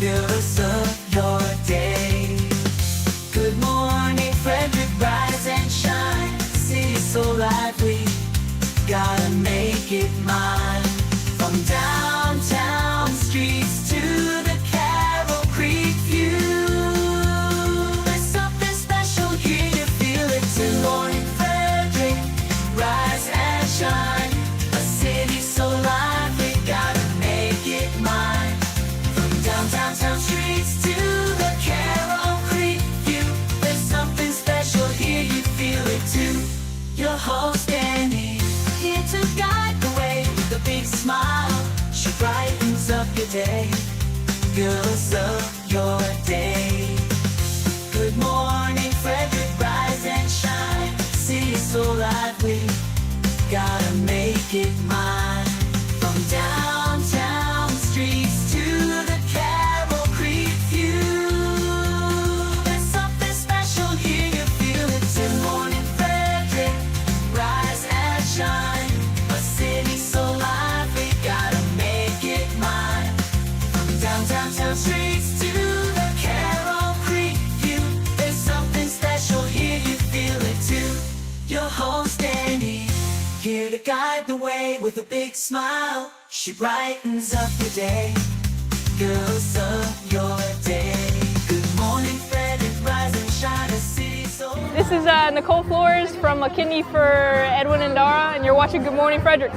Fill us up your day. Good morning, Frederick, rise and shine. City so lively, gotta make it mine. From downtown streets to the Carroll Creek view, there's something special here, you feel it too. Good morning, Frederick, rise and shine. A city so lively, gotta make it mine. From downtown streets to the Carroll Creek view, there's something special here, you feel it too. Your host Annie, here to guide the way with a big smile. She brightens up your day, fills up your day. Good morning, Frederick, rise and shine. City so lively, gotta make it mine. From downtown streets to the Carroll Creek view, there's something special here, you feel it too. Good morning, Frederick, rise and shine. A city so lively, gotta make it mine. From downtown streets to the Carroll Creek view, there's something special here, you feel it too. Your host Annie, here to guide the way with a big smile. She brightens up your day, fills up your day. Good morning, Frederick, rise and shine. A city so. This is Nicole Flores from McKinney for Edwin and Dara, and you're watching Good Morning Frederick.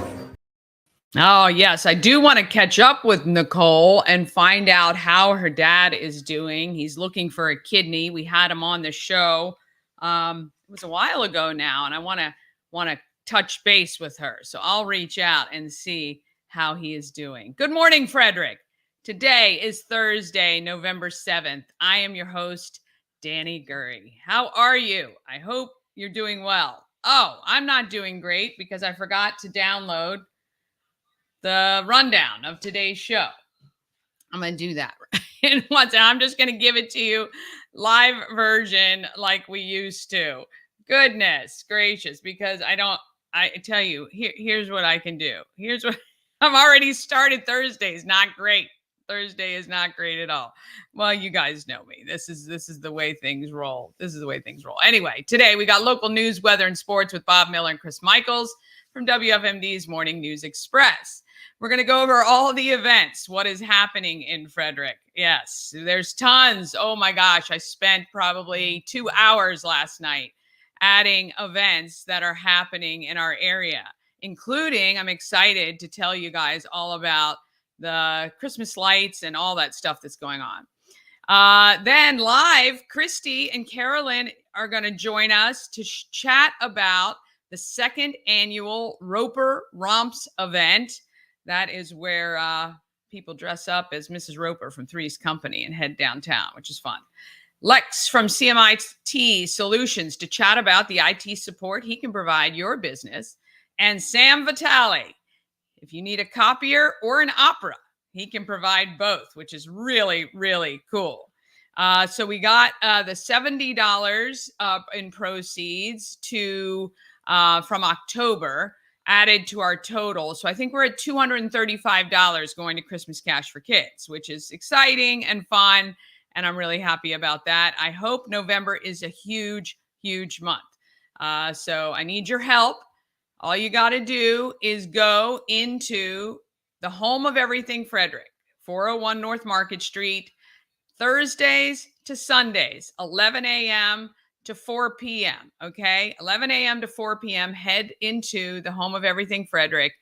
Oh, yes. I do want to catch up with Nicole and find out how her dad is doing. He's looking for a kidney. We had him on the show. It was a while ago now, and I want to touch base with her. So I'll reach out and see how he is doing. Good morning, Frederick. Today is Thursday, November 7th. I am your host, Danny Gurry. How are you? I hope you're doing well. Oh, I'm not doing great because I forgot to download the rundown of today's show. I'm going to do that in one second. I'm just going to give it to you live version like we used to. Goodness gracious, because I tell you, here's what I can do. Here's what I've already started. Thursday is not great. Thursday is not great at all. Well, you guys know me. This is the way things roll. This is the way things roll. Anyway, today we got local news, weather, and sports with Bob Miller and Chris Michaels from WFMD's Morning News Express. We're going to go over all the events, what is happening in Frederick. Yes, there's tons. Oh my gosh, I spent probably 2 hours last night adding events that are happening in our area, including, I'm excited to tell you guys all about the Christmas lights and all that stuff that's going on. Then live, Christi and Carolyn are going to join us to chat about the second annual Roper Romps event. That is where people dress up as Mrs. Roper from Three's Company and head downtown, which is fun. Lex from CMIT Solutions to chat about the IT support he can provide your business. And Sam Vitale, if you need a copier or an opera, he can provide both, which is really, really cool. So we got the $70 in proceeds from October added to our total. So I think we're at $235 going to Christmas Cash for Kids, which is exciting and fun. And I'm really happy about that. I hope November is a huge, huge month. So I need your help. All you got to do is go into the home of everything Frederick, 401 North Market Street, Thursdays to Sundays, 11 a.m. to 4 p.m. Okay, 11 a.m. to 4 p.m. Head into the home of everything Frederick.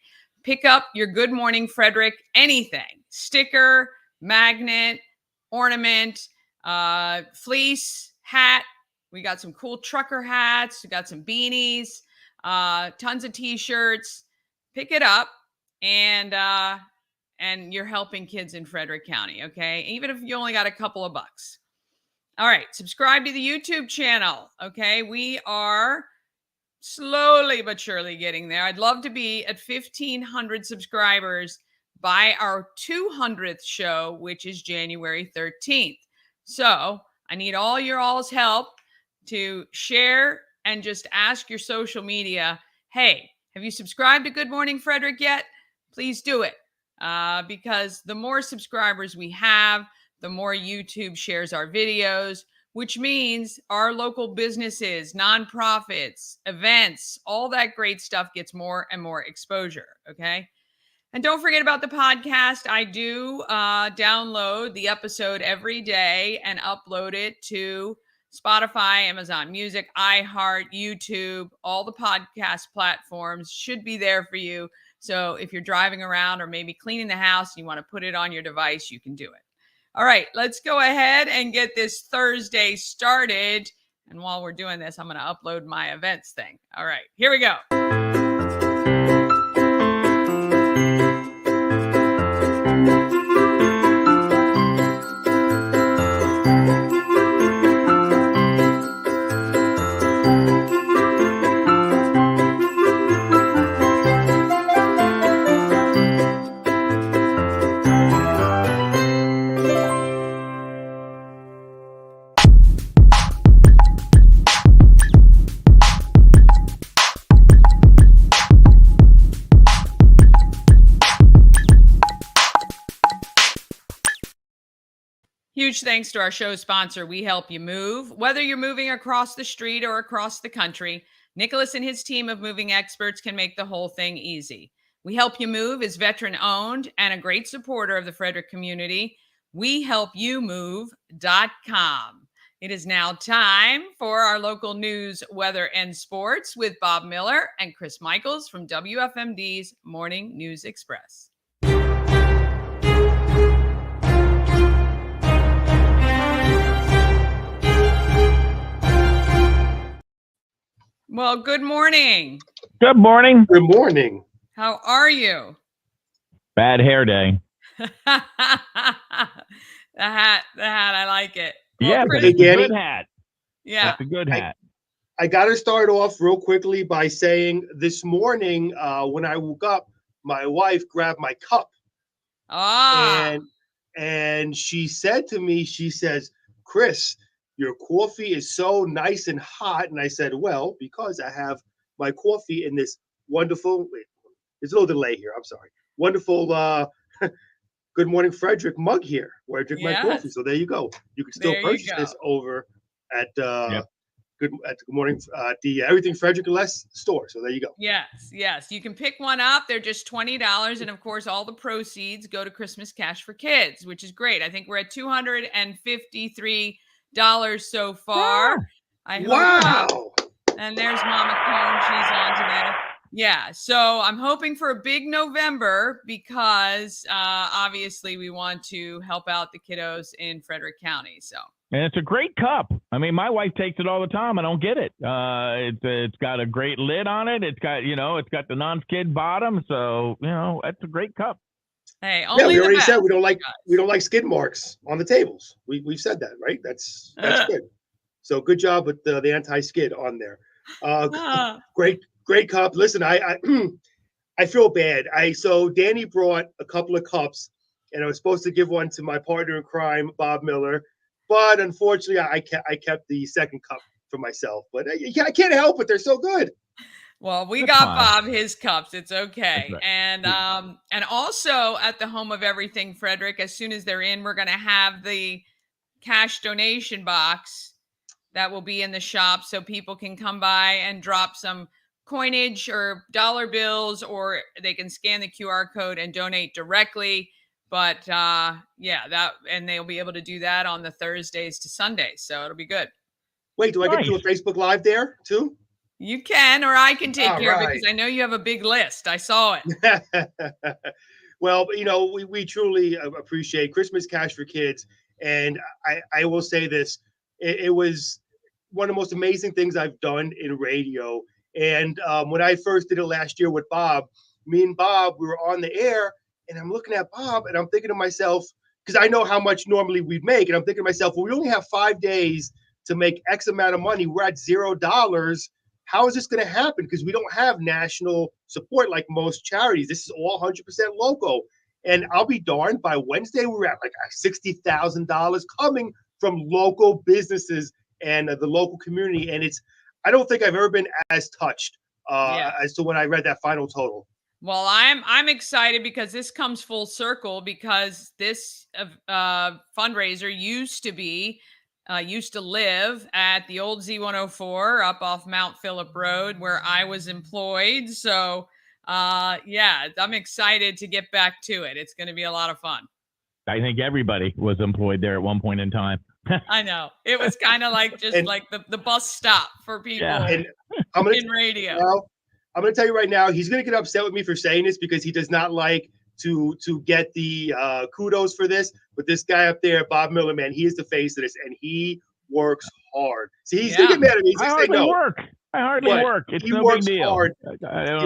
Pick up your Good Morning Frederick anything, sticker, magnet, ornament, fleece, hat. We got some cool trucker hats. We got some beanies, tons of t-shirts. Pick it up, and you're helping kids in Frederick County. Okay, even if you only got a couple of bucks. All right, subscribe to the YouTube channel. Okay, we are slowly but surely getting there. I'd love to be at 1,500 subscribers by our 200th show, which is January 13th. So I need all your all's help to share and just ask your social media, hey, have you subscribed to Good Morning Frederick yet? Please do it, because the more subscribers we have, the more YouTube shares our videos, which means our local businesses, nonprofits, events, all that great stuff gets more and more exposure. Okay. And don't forget about the podcast. I do download the episode every day and upload it to Spotify, Amazon Music, iHeart, YouTube. All the podcast platforms should be there for you. So if you're driving around or maybe cleaning the house and you want to put it on your device, you can do it. All right, let's go ahead and get this Thursday started. And while we're doing this, I'm going to upload my events thing. All right, here we go. Huge thanks to our show sponsor, We Help You Move. Whether you're moving across the street or across the country, Nicholas and his team of moving experts can make the whole thing easy. We Help You Move is veteran-owned and a great supporter of the Frederick community. WeHelpYouMove.com. It is now time for our local news, weather, and sports with Bob Miller and Chris Michaels from WFMD's Morning News Express. Well, good morning. Good morning. Good morning. How are you? Bad hair day. The hat, I like it. Yeah, Chris, but it's a Danny. good hat. yeah. It's a good hat. I got to start off real quickly by saying this morning when I woke up, my wife grabbed my cup and she said to me, she says, "Chris, your coffee is so nice and hot." And I said, "Well, because I have my coffee in this wonderful," there's a little delay here, I'm sorry, wonderful Good Morning Frederick mug here where I drink my coffee. So there you go. You can still There you purchase go. this over at Good Morning, the Everything Frederick and Less store. So there you go. Yes. You can pick one up. They're just $20. And of course, all the proceeds go to Christmas Cash for Kids, which is great. I think we're at $253 so far. I hope. Wow. And there's Mama Cone. She's on today. Yeah. So I'm hoping for a big November because obviously we want to help out the kiddos in Frederick County. So. And it's a great cup. I mean, my wife takes it all the time. I don't get it. It's got a great lid on it. It's got, it's got the non-skid bottom. So, it's a great cup. Hey, We already said we don't like skid marks on the tables. We've said that, right? That's good. So good job with the anti-skid on there. Great cup. Listen, I feel bad. So Danny brought a couple of cups, and I was supposed to give one to my partner in crime, Bob Miller, but unfortunately, I kept the second cup for myself. But I can't help it; they're so good. Well, we That's got fine. Bob his cups. It's okay. Right. And also at the home of Everything Frederick, as soon as they're in, we're going to have the cash donation box that will be in the shop so people can come by and drop some coinage or dollar bills, or they can scan the QR code and donate directly. But and they'll be able to do that on the Thursdays to Sundays. So it'll be good. Wait, do I get to do a Facebook Live there too? You can, or I can take All care of it right. because I know you have a big list. I saw it. Well, we truly appreciate Christmas Cash for Kids. And I will say this, it was one of the most amazing things I've done in radio. And when I first did it last year with Bob, me and Bob, we were on the air, and I'm looking at Bob and I'm thinking to myself, because I know how much normally we'd make. And I'm thinking to myself, well, we only have 5 days to make X amount of money. We're at $0. How is this going to happen? Because we don't have national support like most charities. This is all 100% local. And I'll be darned, by Wednesday, we're at like $60,000 coming from local businesses and the local community. And I don't think I've ever been as touched as to when I read that final total. Well, I'm excited because this comes full circle because this fundraiser used to live at the old Z104 up off Mount Phillip Road where I was employed. So, yeah, I'm excited to get back to it. It's going to be a lot of fun. I think everybody was employed there at one point in time. I know. It was kind of like just like the bus stop for people And I'm gonna in radio. now, I'm going to tell you right now, he's going to get upset with me for saying this because he does not like to get the kudos for this. But this guy up there, Bob Miller, man, he is the face of this, and he works hard. See, he's going to get mad at me. He's I going to say hardly no. work. I hardly work. It's no big deal. Hard. He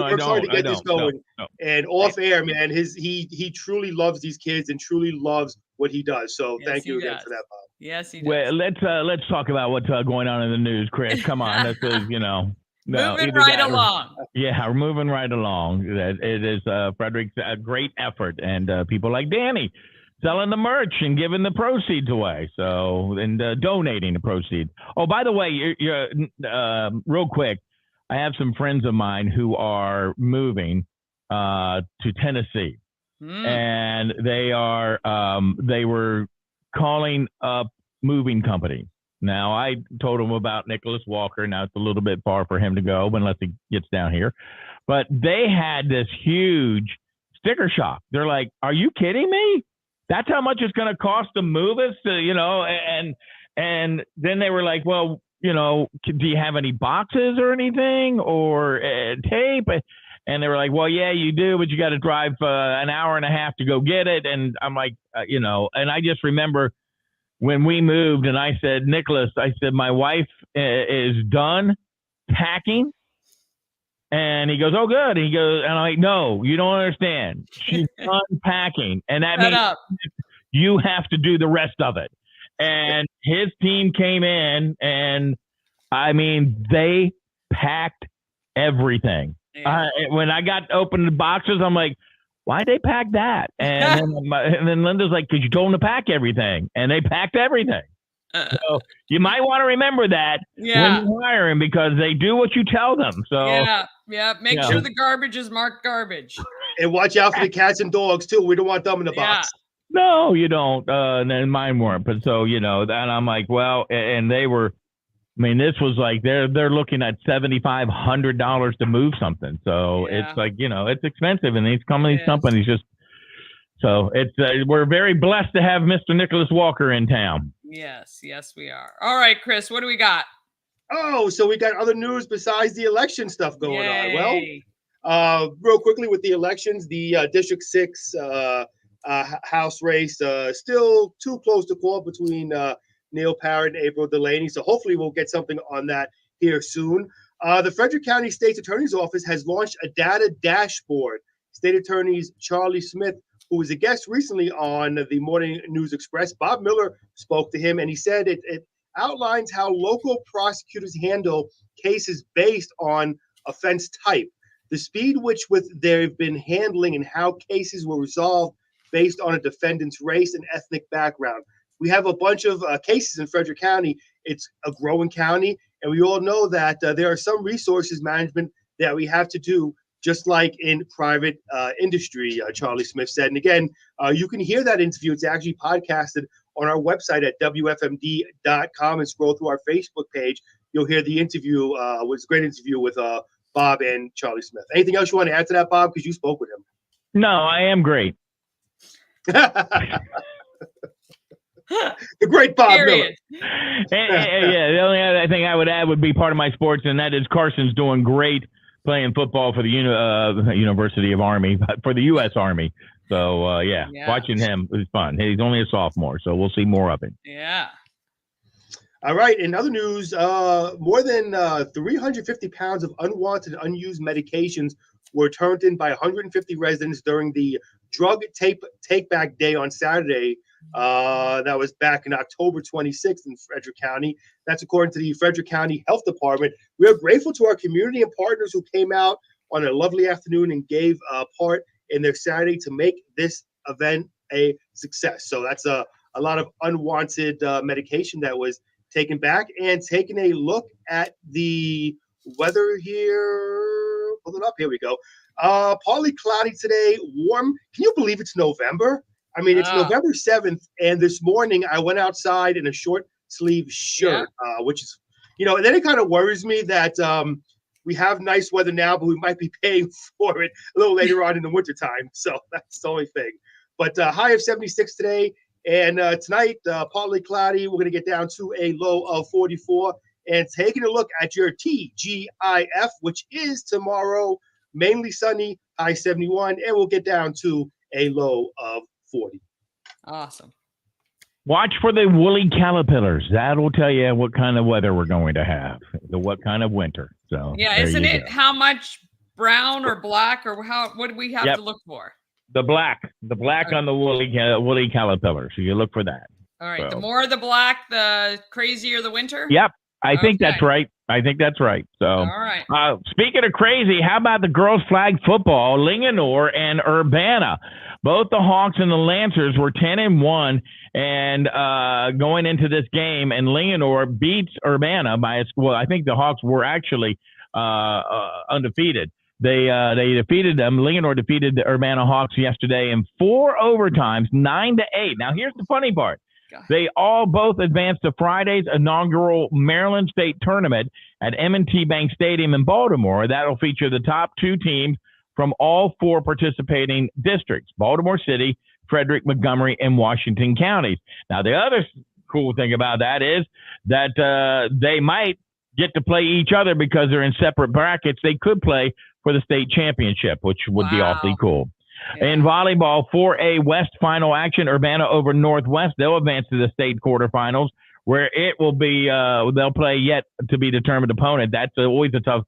works hard to get this going. No. And off air, man, he truly loves these kids and truly loves what he does. So Yes, thank you he again does. for that, Bob. Yes, he does. Well, let's talk about what's going on in the news, Chris. Come on, this is Moving right along. Yeah, we're moving right along. It is Frederick's a great effort, and people like Danny selling the merch and giving the proceeds away. So and donating the proceeds. Oh, by the way, you're real quick. I have some friends of mine who are moving to Tennessee, and they were calling up moving company. Now, I told him about Nicholas Walker. Now, it's a little bit far for him to go unless he gets down here. But they had this huge sticker shock. They're like, are you kidding me? That's how much it's going to cost to move us to, and then they were like, well, do you have any boxes or anything or tape? And they were like, well, yeah, you do, but you got to drive an hour and a half to go get it. And I'm like, and I just remember when we moved and I said, Nicholas, I said, my wife is done packing. And he goes, oh, good. And he goes, and I'm like, no, you don't understand. She's done packing. And that means you have to do the rest of it. And his team came in and, I mean, they packed everything. Yeah. When I got to open the boxes, I'm like, why'd they pack that? And then Linda's like, because you told them to pack everything. And they packed everything. So you might want to remember that when you hire them because they do what you tell them. So make sure the garbage is marked garbage. And watch out for the cats and dogs too. We don't want them in the box. No, you don't. And mine weren't. But so and I'm like, well, and they were. I mean, this was like they're looking at $7,500 to move something. So it's like it's expensive, and these companies just. So it's we're very blessed to have Mr. Nicholas Walker in town. Yes, we are. All right, Chris, what do we got? Oh, so we got other news besides the election stuff going on. Well, real quickly with the elections, the District 6 House race still too close to call between Neil Parrott and April Delaney. So hopefully we'll get something on that here soon. The Frederick County State's Attorney's Office has launched a data dashboard. State Attorney Charlie Smith, who was a guest recently on the Morning News Express, Bob Miller spoke to him, and he said it outlines how local prosecutors handle cases based on offense type, the speed which they've been handling, and how cases were resolved based on a defendant's race and ethnic background. We have a bunch of cases in Frederick County. It's a growing county, and we all know that there are some resources management that we have to do, just like in private industry, Charlie Smith said. And again, you can hear that interview. It's actually podcasted on our website at WFMD.com and scroll through our Facebook page. You'll hear the interview. It was a great interview with Bob and Charlie Smith. Anything else you want to add to that, Bob? Because you spoke with him. No, I am great. The great Bob Miller. The only other thing I would add would be part of my sports, and that is Carson's doing great playing football for the University of Army, for the U.S. Army. So, watching him is fun. He's only a sophomore, so we'll see more of him. Yeah. All right. In other news, more than 350 pounds of unwanted, unused medications were turned in by 150 residents during the drug take-back day on Saturday. That was back in October 26th in Frederick County. That's according to the Frederick County Health Department. We are grateful to our community and partners who came out on a lovely afternoon and gave part in their Saturday to make this event a success. So that's a lot of unwanted medication that was taken back. And taking a look at the weather here. pull it up. Here we go. Partly cloudy today, warm. Can you believe it's November? I mean, it's November 7th, and this morning I went outside in a short sleeve shirt, which is, and then it kind of worries me that we have nice weather now, but we might be paying for it a little later on in the wintertime. So that's the only thing. But high of 76 today, and tonight, partly cloudy. We're going to get down to a low of 44. And taking a look at your TGIF, which is tomorrow, mainly sunny, high 71, and we'll get down to a low of 40. Awesome. Watch for the woolly caterpillars. That'll tell you what kind of weather we're going to have, what kind of winter. So yeah, isn't it how much brown or black or what do we have to look for? The black on the woolly caterpillar. So you look for that. All right. So. The more the black, the crazier the winter. Yep. I think that's right. So, all right. Speaking of crazy, how about the girls' flag football? Linganore and Urbana, both the Hawks and the Lancers were 10-1, and going into this game, and Linganore beats Urbana by I think the Hawks were actually undefeated. They defeated them. Linganore defeated the Urbana Hawks yesterday in 4 overtimes, 9-8. Now here's the funny part. They both advanced to Friday's inaugural Maryland State Tournament at M&T Bank Stadium in Baltimore. That'll feature the top 2 teams from all 4 participating districts, Baltimore City, Frederick, Montgomery, and Washington counties. Now, the other cool thing about that is that they might get to play each other because they're in separate brackets. They could play for the state championship, which would be awfully cool. Yeah. In volleyball, 4A West final action, Urbana over Northwest. They'll advance to the state quarterfinals, where it will be they'll play yet to be determined opponent. That's always a tough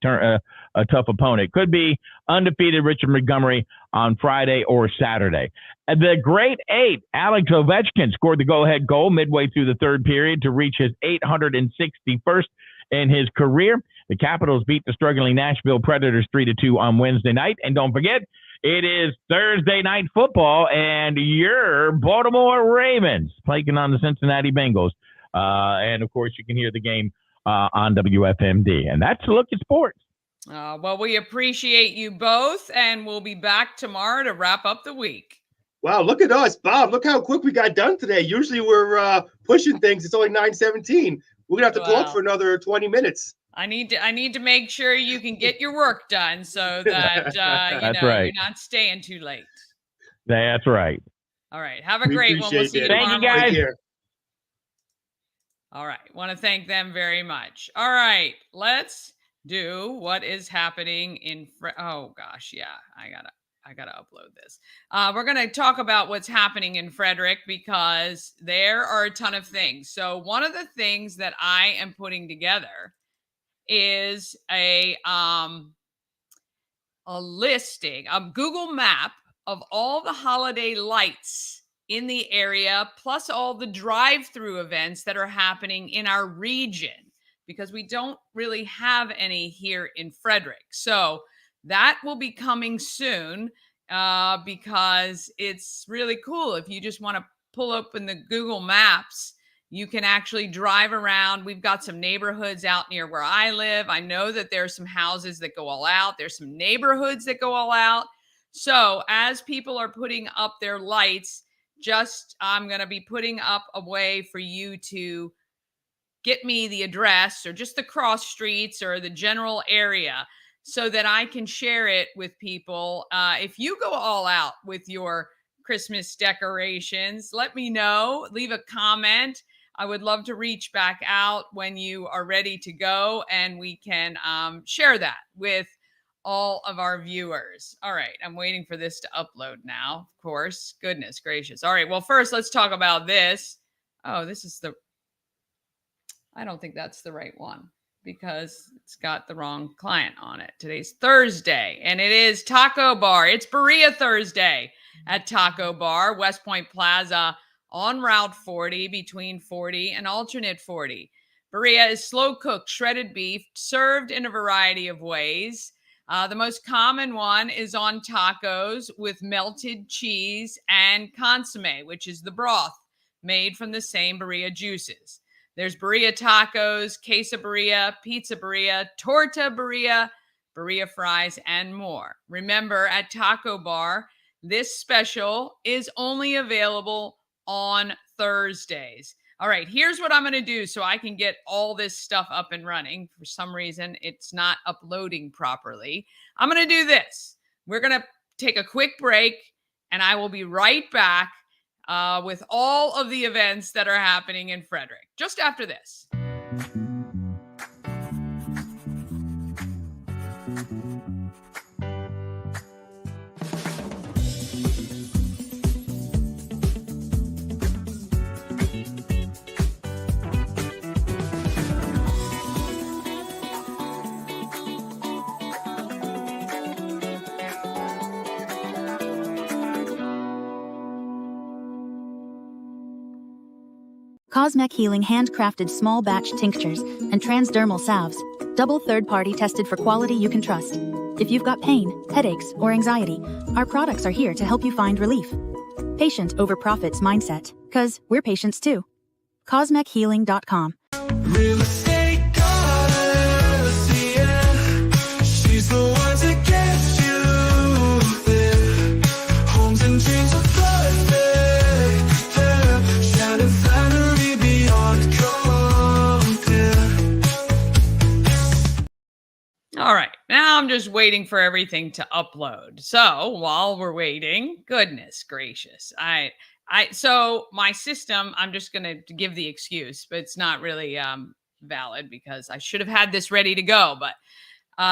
opponent. Could be undefeated Richard Montgomery on Friday or Saturday. The Great 8, Alex Ovechkin scored the go-ahead goal midway through the third period to reach his 861st in his career. The Capitals beat the struggling Nashville Predators 3-2 on Wednesday night. And don't forget, it is Thursday night football, and your Baltimore Ravens taking on the Cincinnati Bengals. And, of course, you can hear the game on WFMD. And that's a look at sports. Well, we appreciate you both, and we'll be back tomorrow to wrap up the week. Wow, look at us, Bob. Look how quick we got done today. Usually we're pushing things. It's only 9:17. We're going to have to talk for another 20 minutes. I need to make sure you can get your work done so that you're not staying too late. That's right. All right. Have a great one. We'll see you tomorrow. Thank you, guys. All right. Want to thank them very much. All right. Let's do what is happening in oh gosh, yeah. I gotta upload this. We're gonna talk about what's happening in Frederick because there are a ton of things. So one of the things that I am putting together is a listing, a Google map of all the holiday lights in the area, plus all the drive-through events that are happening in our region, because we don't really have any here in Frederick. So that will be coming soon because it's really cool. If you just want to pull up in the Google Maps, you can actually drive around. We've got some neighborhoods out near where I live. I know that there's some houses that go all out. There's some neighborhoods that go all out. So as people are putting up their lights, I'm going to be putting up a way for you to get me the address or just the cross streets or the general area so that I can share it with people. If you go all out with your Christmas decorations, let me know. Leave a comment. I would love to reach back out when you are ready to go, and we can share that with all of our viewers. All right. I'm waiting for this to upload now, of course. Goodness gracious. All right. Well, first, let's talk about this. Oh, this is I don't think that's the right one because it's got the wrong client on it. Today's Thursday, and it is Taco Bar. It's Berea Thursday at Taco Bar, West Point Plaza on Route 40 between 40 and alternate 40. Berea is slow-cooked shredded beef served in a variety of ways. The most common one is on tacos with melted cheese and consomme, which is the broth made from the same Berea juices. There's Berea tacos, queso Berea, pizza Berea, torta Berea, burrito fries, and more. Remember, at Taco Bar, this special is only available on Thursdays. All right, here's what I'm going to do so I can get all this stuff up and running. For some reason, it's not uploading properly. I'm going to do this. We're going to take a quick break, and I will be right back with all of the events that are happening in Frederick just after this. Cosmec Healing handcrafted small batch tinctures and transdermal salves, double third-party tested for quality you can trust. If you've got pain, headaches, or anxiety, our products are here to help you find relief. Patient over profits mindset, 'cause we're patients too. CosmecHealing.com. Real estate goddess, yeah. She's the one to get you there. Homes and dreams are perfect, yeah. Shining finally beyond compare. All right, now I'm just waiting for everything to upload. So while we're waiting, goodness gracious, so my system, I'm just going to give the excuse, but it's not really valid because I should have had this ready to go. But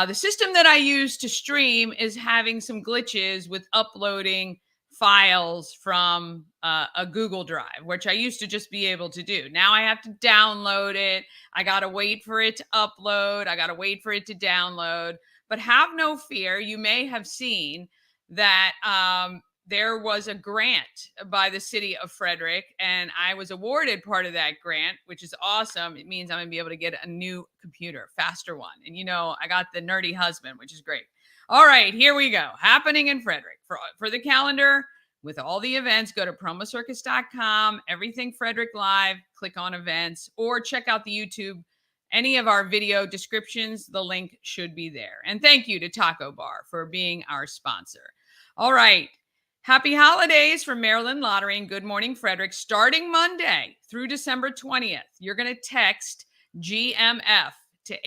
the system that I use to stream is having some glitches with uploading files from a Google Drive, which I used to just be able to do. Now I have to download it. I got to wait for it to upload. I got to wait for it to download. But have no fear. You may have seen that there was a grant by the city of Frederick, and I was awarded part of that grant, which is awesome. It means I'm going to be able to get a new computer, faster one. And, you know, I got the nerdy husband, which is great. All right, here we go. Happening in Frederick. For the calendar, with all the events, go to promocircus.com, Everything Frederick Live, click on events, or check out the YouTube. Any of our video descriptions, the link should be there. And thank you to Taco Bar for being our sponsor. All right. Happy holidays from Maryland Lottery and Good Morning Frederick. Starting Monday through December 20th, you're going to text GMF to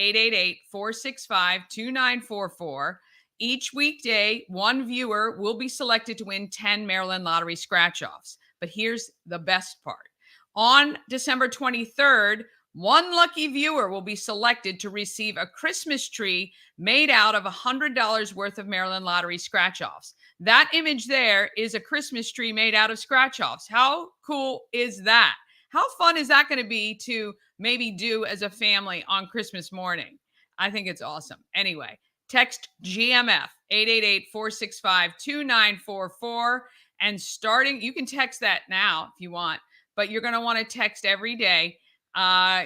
888-465-2944. Each weekday, one viewer will be selected to win 10 Maryland Lottery scratch-offs. But here's the best part. On December 23rd, one lucky viewer will be selected to receive a Christmas tree made out of $100 worth of Maryland Lottery scratch-offs. That image there is a Christmas tree made out of scratch-offs. How cool is that? How fun is that going to be to maybe do as a family on Christmas morning? I think it's awesome. Anyway, text GMF 888-465-2944 and starting, you can text that now if you want, but you're going to want to text every day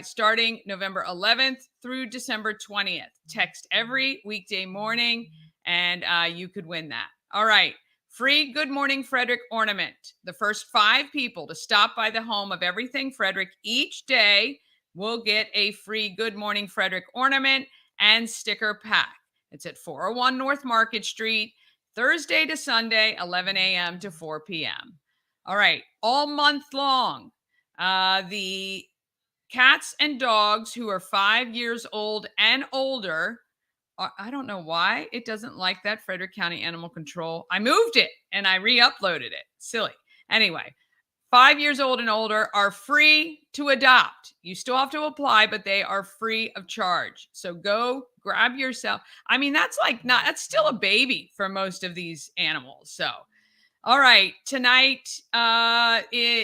starting November 11th through December 20th. Text every weekday morning and you could win that. All right. Free Good Morning Frederick ornament. The first 5 people to stop by the home of Everything Frederick each day will get a free Good Morning Frederick ornament and sticker pack. It's at 401 North Market Street, Thursday to Sunday, 11 a.m. to 4 p.m. All right. All month long, the cats and dogs who are 5 years old and older, I don't know why it doesn't like that, Frederick County Animal Control. I moved it and I re-uploaded it. Silly. Anyway, 5 years old and older are free to adopt. You still have to apply, but they are free of charge. So go grab yourself. I mean, that's still a baby for most of these animals. So, all right. Tonight,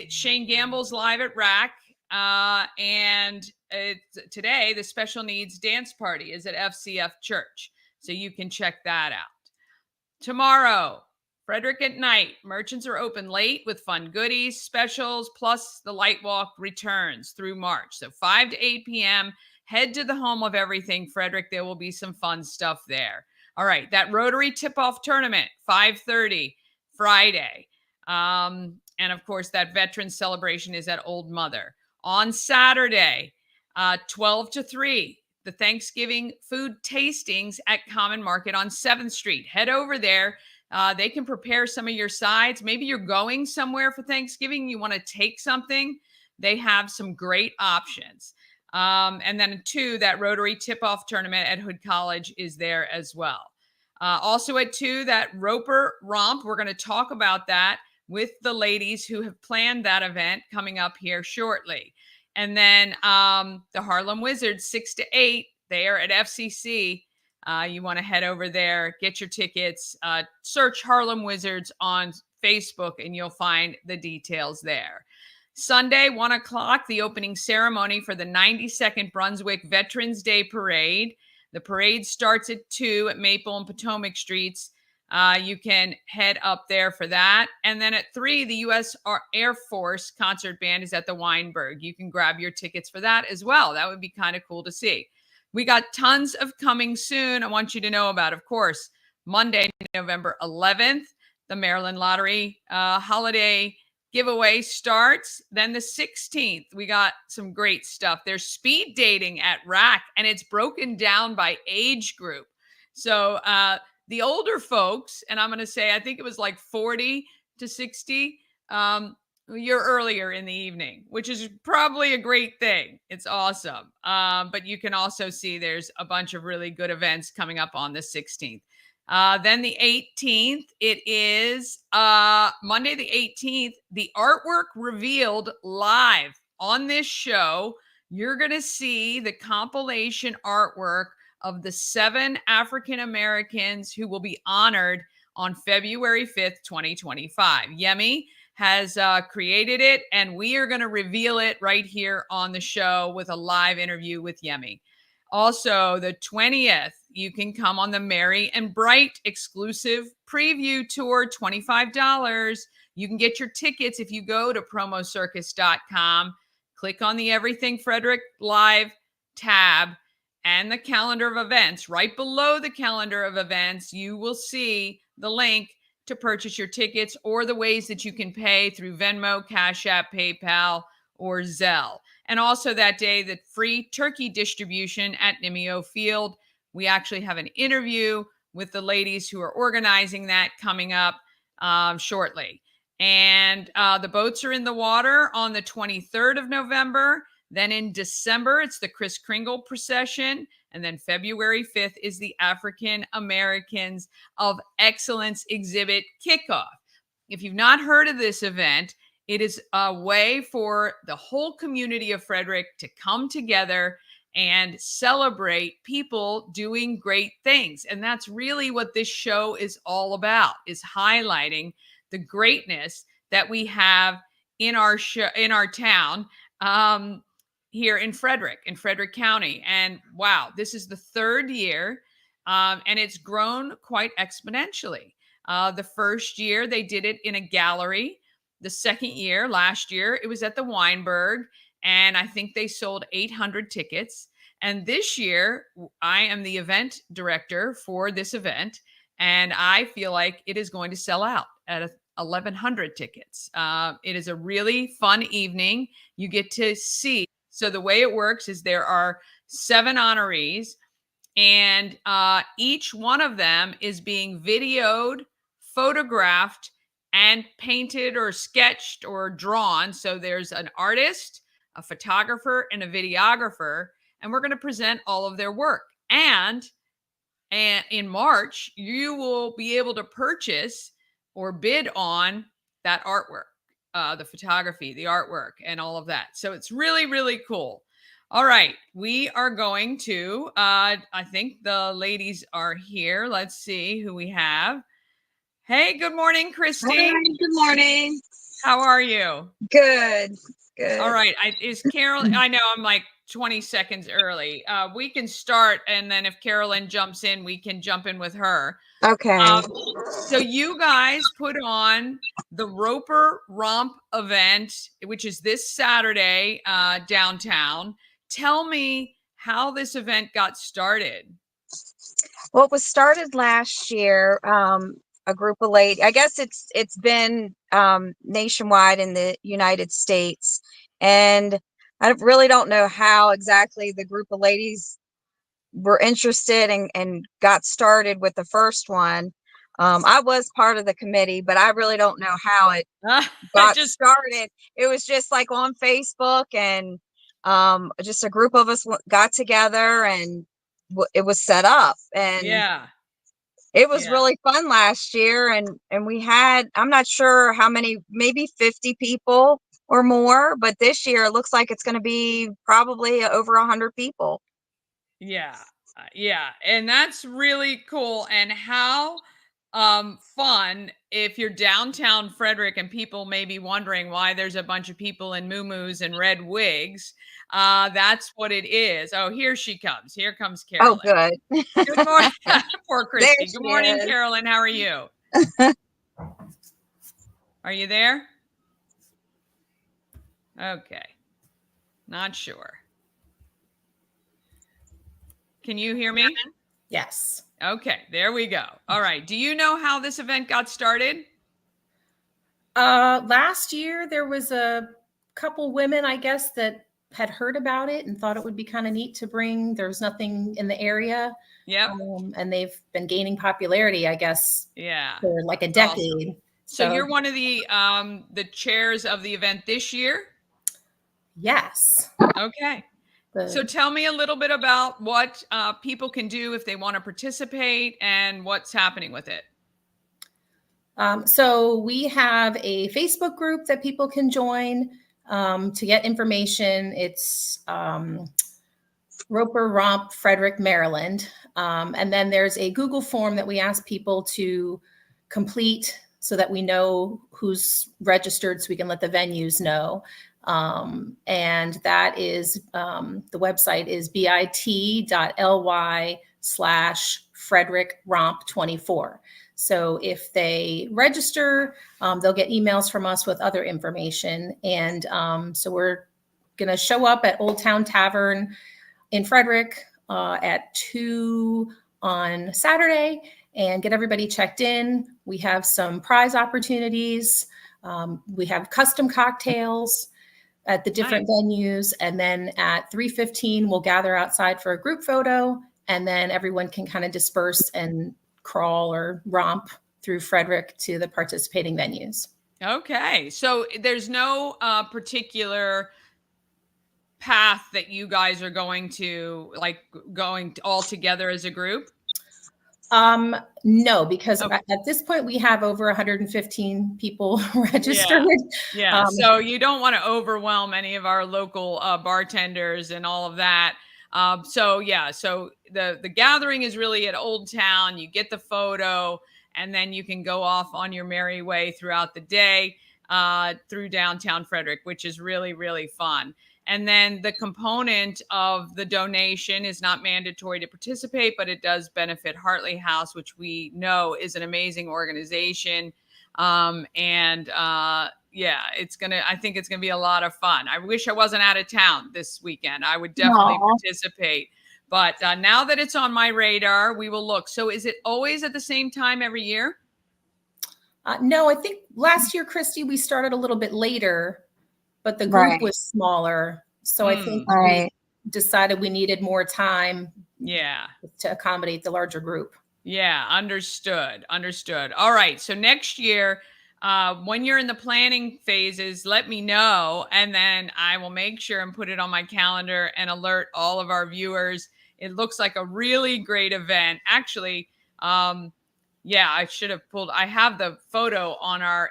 Shane Gamble's live at RAC. And today, the special needs dance party is at FCF Church. So you can check that out. Tomorrow, Frederick at Night. Merchants are open late with fun goodies, specials, plus the Light Walk returns through March. So 5 to 8 p.m., head to the home of Everything Frederick. There will be some fun stuff there. All right, that Rotary tip-off tournament, 5:30 Friday. And of course, that Veterans Celebration is at Old Mother. On Saturday, 12 to 3, the Thanksgiving food tastings at Common Market on 7th Street. Head over there. They can prepare some of your sides. Maybe you're going somewhere for Thanksgiving. You want to take something. They have some great options. And then 2, that Rotary tip-off tournament at Hood College is there as well. Also at 2, that Roper Romp. We're going to talk about that with the ladies who have planned that event coming up here shortly. And then the Harlem Wizards, 6 to 8, they are at FCC. You want to head over there, get your tickets, search Harlem Wizards on Facebook, and you'll find the details there. Sunday, 1 o'clock, the opening ceremony for the 92nd Brunswick Veterans Day Parade. The parade starts at 2 at Maple and Potomac Streets. You can head up there for that. And then at 3, the U.S. Air Force concert band is at the Weinberg. You can grab your tickets for that as well. That would be kind of cool to see. We got tons of coming soon. I want you to know about, of course, Monday, November 11th, the Maryland Lottery holiday giveaway starts. Then the 16th, we got some great stuff. There's speed dating at Rack, and it's broken down by age group. So the older folks, and I'm going to say, I think it was like 40 to 60, you're earlier in the evening, which is probably a great thing. It's awesome. But you can also see there's a bunch of really good events coming up on the 16th. Then the 18th, it is Monday the 18th, the artwork revealed live on this show. You're going to see the compilation artwork of the 7 African Americans who will be honored on February 5th, 2025. Yemi has created it, and we are going to reveal it right here on the show with a live interview with Yemi. Also, the 20th, you can come on the Merry and Bright exclusive preview tour, $25. You can get your tickets if you go to promocircus.com, click on the Everything Frederick Live tab, and the calendar of events. Right below the calendar of events, you will see the link to purchase your tickets or the ways that you can pay through Venmo, Cash App, PayPal, or Zelle. And also that day, the free turkey distribution at Nimio Field. We actually have an interview with the ladies who are organizing that coming up shortly. And the boats are in the water on the 23rd of November. Then in December, it's the Kris Kringle procession. And then February 5th is the African Americans of Excellence exhibit kickoff. If you've not heard of this event, it is a way for the whole community of Frederick to come together and celebrate people doing great things. And that's really what this show is all about, is highlighting the greatness that we have in our town here in Frederick County. And wow, this is the 3rd year, and it's grown quite exponentially. The first year they did it in a gallery. The second year, last year, it was at the Weinberg, and I think they sold 800 tickets. And this year, I am the event director for this event, and I feel like it is going to sell out at 1,100 tickets. It is a really fun evening. You get to see. So the way it works is there are 7 honorees, and each one of them is being videoed, photographed, and painted or sketched or drawn. So there's an artist, a photographer, and a videographer, and we're going to present all of their work. And in March, you will be able to purchase or bid on that artwork, the photography, the artwork, and all of that. So it's really, really cool. All right, we are going to, I think the ladies are here. Let's see who we have. Hey, good morning, Christi. Hi, good morning. How are you? Good, good. All right. Is Carolyn, I know I'm like 20 seconds early. We can start, and then if Carolyn jumps in, we can jump in with her. Okay. So you guys put on the Roper Romp event, which is this Saturday downtown. Tell me how this event got started. Well, it was started last year. A group of ladies, I guess it's been nationwide in the United States, and I really don't know how exactly the group of ladies were interested and got started with the first one. I was part of the committee, but I really don't know how it got started. It was just like on Facebook, and just a group of us got together, and it was set up, and it was really fun last year. And we had, I'm not sure how many, maybe 50 people or more, but this year it looks like it's going to be probably over 100 people. Yeah. And that's really cool. And how fun if you're downtown Frederick and people may be wondering why there's a bunch of people in muumuus and red wigs. That's what it is. Oh, here she comes. Here comes Carolyn. Oh, good. Good morning. Poor Christi. Good morning, Carolyn. How are you? Are you there? Okay. Not sure. Can you hear me? Yes. Okay, there we go. All right. Do you know how this event got started? Last year, there was a couple women, I guess, that had heard about it and thought it would be kind of neat to bring. There was nothing in the area. Yeah. And they've been gaining popularity, I guess, for like a decade. Awesome. So you're one of the chairs of the event this year? Yes. Okay. So tell me a little bit about what people can do if they want to participate and what's happening with it. So we have a Facebook group that people can join to get information. It's Roper Romp, Frederick, Maryland. And then there's a Google form that we ask people to complete so that we know who's registered so we can let the venues know. And that is, the website is bit.ly/FrederickRomp24. So if they register, they'll get emails from us with other information. And so we're going to show up at Old Town Tavern in Frederick at 2 on Saturday and get everybody checked in. We have some prize opportunities. We have custom cocktails at the different venues. And then at 3:15, we'll gather outside for a group photo, and then everyone can kind of disperse and crawl or romp through Frederick to the participating venues. Okay. So there's no particular path that you guys are going to, like going all together as a group? No, because at this point we have over 115 people registered. Yeah. So you don't want to overwhelm any of our local bartenders and all of that. So the gathering is really at Old Town. You get the photo, and then you can go off on your merry way throughout the day through downtown Frederick, which is really, really fun. And then the component of the donation is not mandatory to participate, but it does benefit Hartley House, which we know is an amazing organization. I think it's gonna be a lot of fun. I wish I wasn't out of town this weekend. I would definitely participate. But now that it's on my radar, we will look. So is it always at the same time every year? No, I think last year, Christy, we started a little bit later, but the group was smaller. So I think we decided we needed more time to accommodate the larger group. Yeah, understood. All right. So next year, when you're in the planning phases, let me know, and then I will make sure and put it on my calendar and alert all of our viewers. It looks like a really great event. Actually, I should have I have the photo on our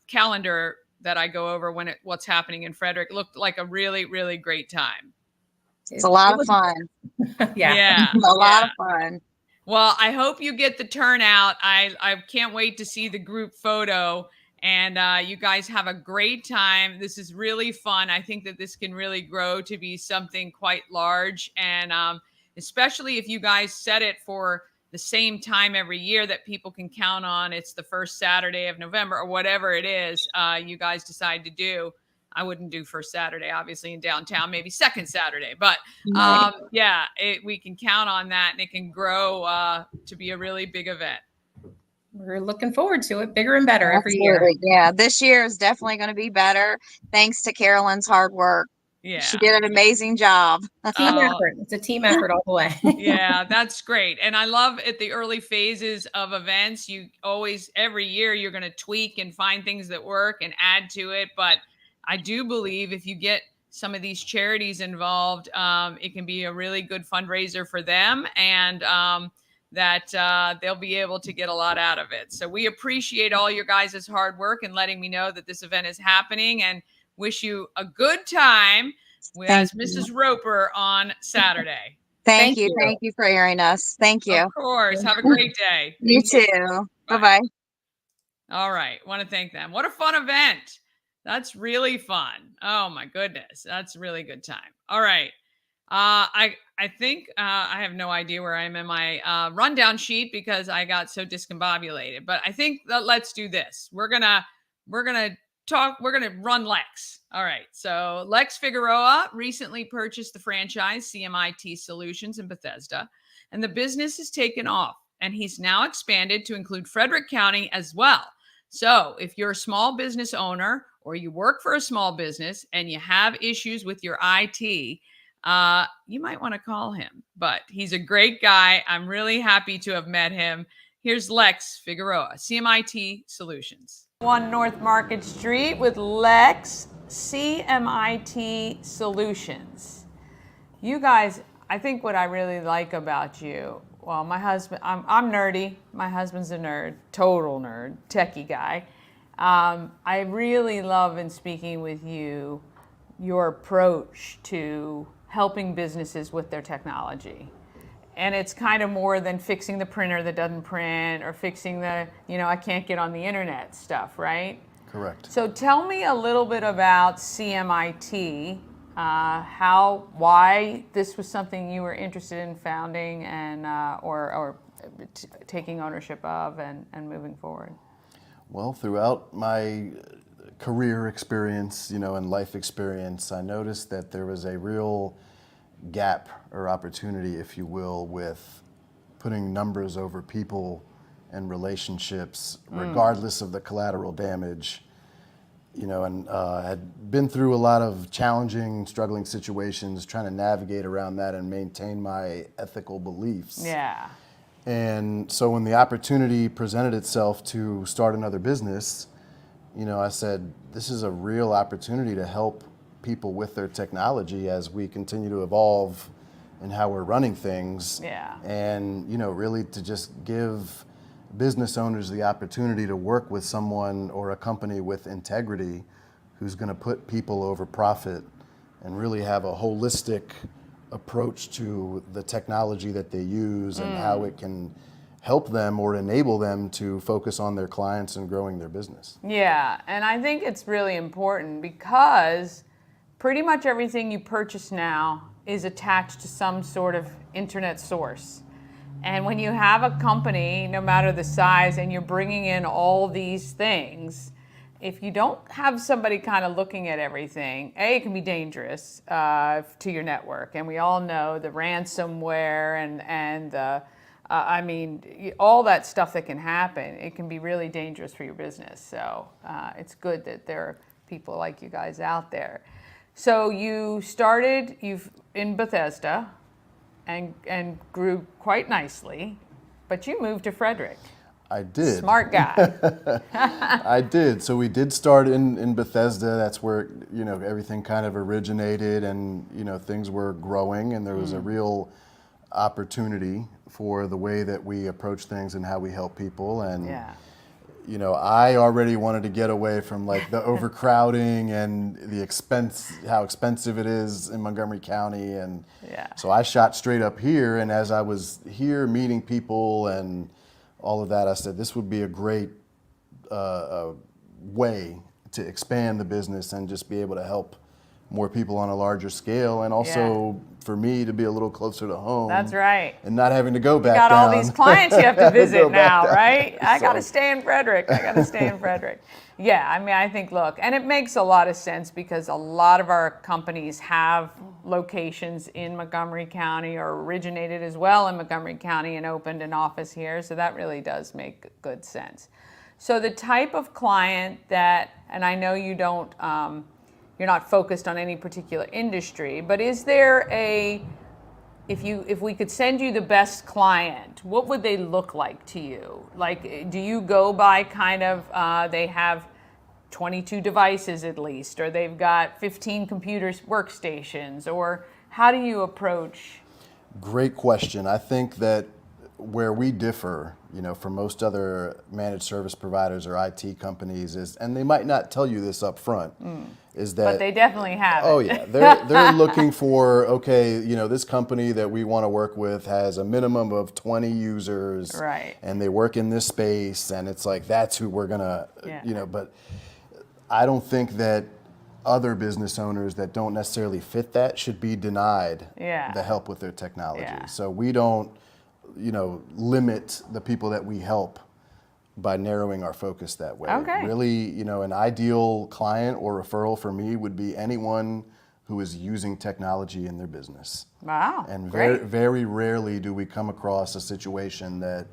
calendar that I go over what's happening in Frederick. It looked like a really, really great time. It's a lot of fun. A lot of fun. Well, I hope you get the turnout. I can't wait to see the group photo, and you guys have a great time. This is really fun. I think that this can really grow to be something quite large, and especially if you guys set it for the same time every year that people can count on. It's the first Saturday of November or whatever it is you guys decide to do. I wouldn't do first Saturday, obviously, in downtown, maybe second Saturday. But we can count on that, and it can grow to be a really big event. We're looking forward to it, bigger and better every year. Yeah, this year is definitely going to be better, thanks to Carolyn's hard work. Yeah. She did an amazing job. Team effort. It's a team effort all the way. Yeah, that's great. And I love at the early phases of events, you always, every year, you're going to tweak and find things that work and add to it. But I do believe if you get some of these charities involved, it can be a really good fundraiser for them, and that they'll be able to get a lot out of it. So we appreciate all your guys' hard work and letting me know that this event is happening, and wish you a good time with Mrs. Roper on Saturday. Thank you. Thank you for airing us. Thank you. Of course. Have a great day. You too. Bye-bye. All right. Want to thank them. What a fun event. That's really fun. Oh my goodness. That's a really good time. All right. I think I have no idea where I am in my rundown sheet because I got so discombobulated. But I think that let's do this. We're gonna run Lex. All right. So Lex Figueroa recently purchased the franchise CMIT Solutions in Bethesda, and the business has taken off, and he's now expanded to include Frederick County as well. So if you're a small business owner or you work for a small business and you have issues with your IT, you might want to call him. But he's a great guy. I'm really happy to have met him. Here's Lex Figueroa, CMIT Solutions. 1 North Market Street with Lex, CMIT Solutions. You guys, I think what I really like about you, well, my husband, I'm nerdy. My husband's a nerd, total nerd, techie guy. I really love in speaking with you your approach to helping businesses with their technology. And it's kind of more than fixing the printer that doesn't print or fixing the, I can't get on the internet stuff, right? Correct. So tell me a little bit about CMIT, why this was something you were interested in founding and or taking ownership of and moving forward. Well, throughout my career experience, and life experience, I noticed that there was a real gap or opportunity, if you will, with putting numbers over people and relationships, regardless of the collateral damage, and had been through a lot of challenging, struggling situations, trying to navigate around that and maintain my ethical beliefs. Yeah. And so when the opportunity presented itself to start another business, I said, this is a real opportunity to help people with their technology as we continue to evolve in how we're running things. Yeah. And, really to just give business owners the opportunity to work with someone or a company with integrity who's going to put people over profit and really have a holistic approach to the technology that they use and how it can help them or enable them to focus on their clients and growing their business. Yeah, and I think it's really important because pretty much everything you purchase now is attached to some sort of internet source. And when you have a company, no matter the size, and you're bringing in all these things, if you don't have somebody kind of looking at everything, it can be dangerous to your network. And we all know the ransomware and all that stuff that can happen. It can be really dangerous for your business. So it's good that there are people like you guys out there. So you started in Bethesda and grew quite nicely, but you moved to Frederick. I did. Smart guy. I did. So we did start in Bethesda. That's where, everything kind of originated and, things were growing and there was a real opportunity for the way that we approach things and how we help people. And, I already wanted to get away from like the overcrowding and the expense, how expensive it is in Montgomery County. And so I shot straight up here. And as I was here meeting people and all of that, I said, this would be a great way to expand the business and just be able to help more people on a larger scale, and also for me to be a little closer to home. That's right. And not having to go back down. You got down. all these clients you have to visit now, down. right? I got to stay in Frederick. Yeah, I think, look, and it makes a lot of sense because a lot of our companies have locations in Montgomery County or originated as well in Montgomery County and opened an office here. So that really does make good sense. So the type of client that, and I know you don't, you're not focused on any particular industry, but is there if we could send you the best client, what would they look like to you? Like, do you go by kind of, they have 22 devices at least, or they've got 15 computers, workstations, or how do you approach? Great question. I think that where we differ, from most other managed service providers or IT companies is, and they might not tell you this up front, is that. But they definitely have it. Oh yeah, they're looking for, okay, this company that we want to work with has a minimum of 20 users, right? And they work in this space, and it's like that's who we're gonna, But I don't think that other business owners that don't necessarily fit that should be denied the help with their technology. Yeah. So we don't, limit the people that we help by narrowing our focus that way. Okay. Really, an ideal client or referral for me would be anyone who is using technology in their business. Wow. And great. very rarely do we come across a situation that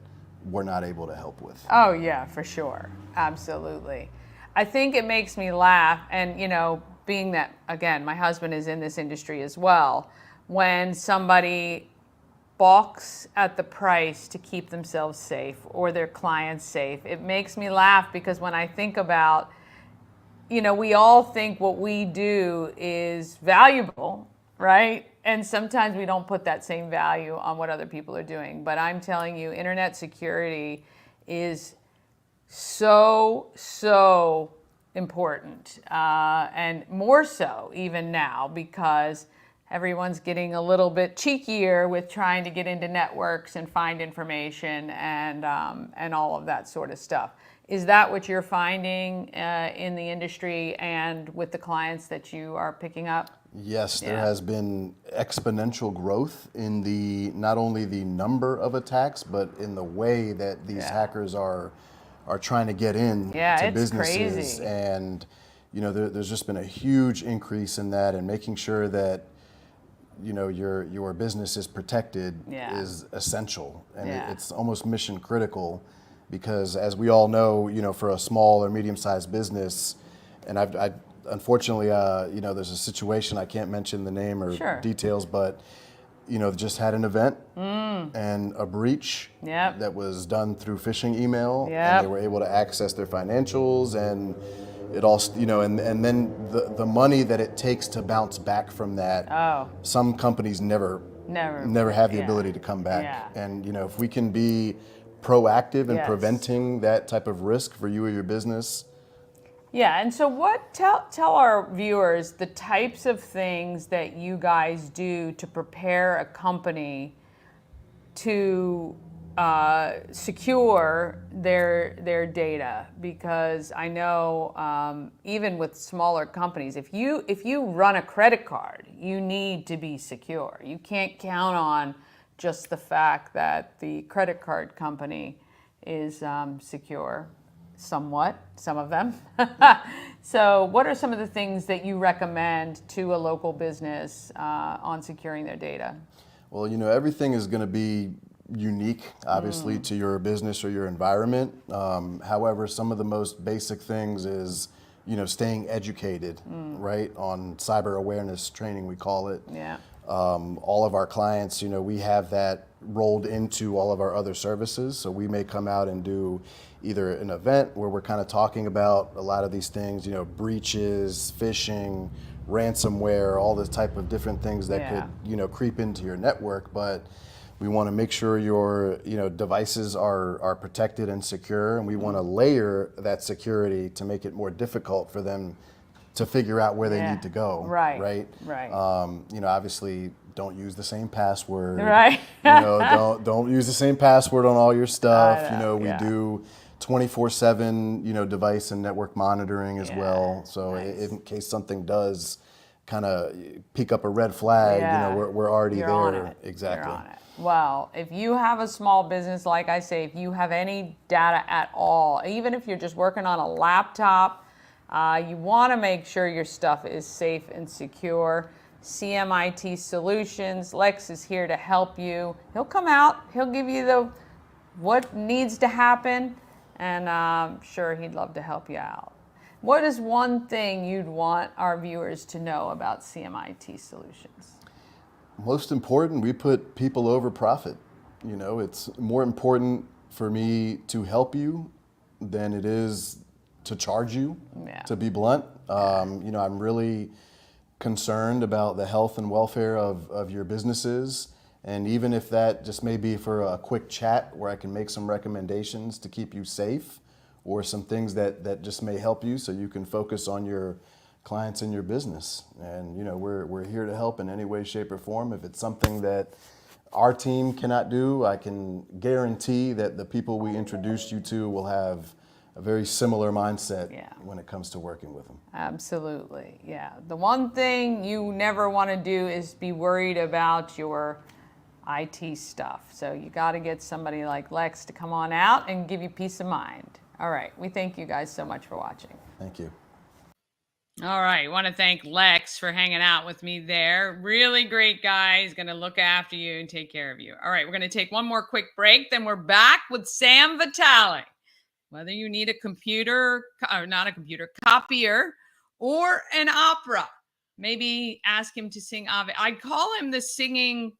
we're not able to help with. Oh yeah, for sure. Absolutely. I think it makes me laugh, and being that, again, my husband is in this industry as well, when somebody balks at the price to keep themselves safe or their clients safe. It makes me laugh because when I think about, we all think what we do is valuable, right? And sometimes we don't put that same value on what other people are doing. But I'm telling you, internet security is so important, and more so even now because everyone's getting a little bit cheekier with trying to get into networks and find information and all of that sort of stuff. Is that what you're finding in the industry and with the clients that you are picking up? Yes, there has been exponential growth in not only the number of attacks, but in the way that these hackers are trying to get in to businesses. Crazy. And there's just been a huge increase in that, and making sure that your business is protected is essential, and it's almost mission critical, because as we all know, for a small or medium-sized business, and I unfortunately, there's a situation, I can't mention the name or details, but just had an event and a breach that was done through phishing email, and they were able to access their financials, and it all, and then the money that it takes to bounce back from that. Some companies never have the ability to come back. And if we can be proactive in preventing that type of risk for you or your business. Yeah, and so tell our viewers the types of things that you guys do to prepare a company to secure their data, because I know even with smaller companies, if you run a credit card, you need to be secure. You can't count on just the fact that the credit card company is secure. Somewhat, some of them. So what are some of the things that you recommend to a local business on securing their data? Well, everything is going to be unique, obviously, to your business or your environment. However, some of the most basic things is, staying educated, right, on cyber awareness training, we call it. Yeah. All of our clients, we have that rolled into all of our other services. So we may come out and do either an event where we're kind of talking about a lot of these things, breaches, phishing, ransomware, all the type of different things that could, creep into your network. But we want to make sure your, devices are protected and secure, and we want to layer that security to make it more difficult for them to figure out where they need to go. Right. Obviously, don't use the same password. Right. Don't use the same password on all your stuff. We do 24/7, device and network monitoring as well. So in case something does kind of pick up a red flag, we're already You're there. on it. Exactly. You're on it. Well, if you have a small business, like I say, if you have any data at all, even if you're just working on a laptop, you want to make sure your stuff is safe and secure. CMIT Solutions, Lex is here to help you. He'll come out, he'll give you what needs to happen, and I'm sure he'd love to help you out. What is one thing you'd want our viewers to know about CMIT Solutions? Most important, we put people over profit. You know, it's more important for me to help you than it is to charge you, to be blunt. You know, I'm really concerned about the health and welfare of your businesses. And even if that just may be for a quick chat where I can make some recommendations to keep you safe, or some things that just may help you so you can focus on your clients and your business. And you know, we're here to help in any way, shape, or form. If it's something that our team cannot do, I can guarantee that the people we introduced you to will have a very similar mindset when it comes to working with them. Absolutely, yeah. The one thing you never want to do is be worried about your IT stuff. So you got to get somebody like Lex to come on out and give you peace of mind. All right, we thank you guys so much for watching. Thank you. All right, I want to thank Lex for hanging out with me there. Really great guy. He's going to look after you and take care of you. All right, we're going to take one more quick break, then we're back with Sam Vitale. Whether you need a computer, or not a computer, copier, or an opera, maybe ask him to sing Ave. I'd call him the singing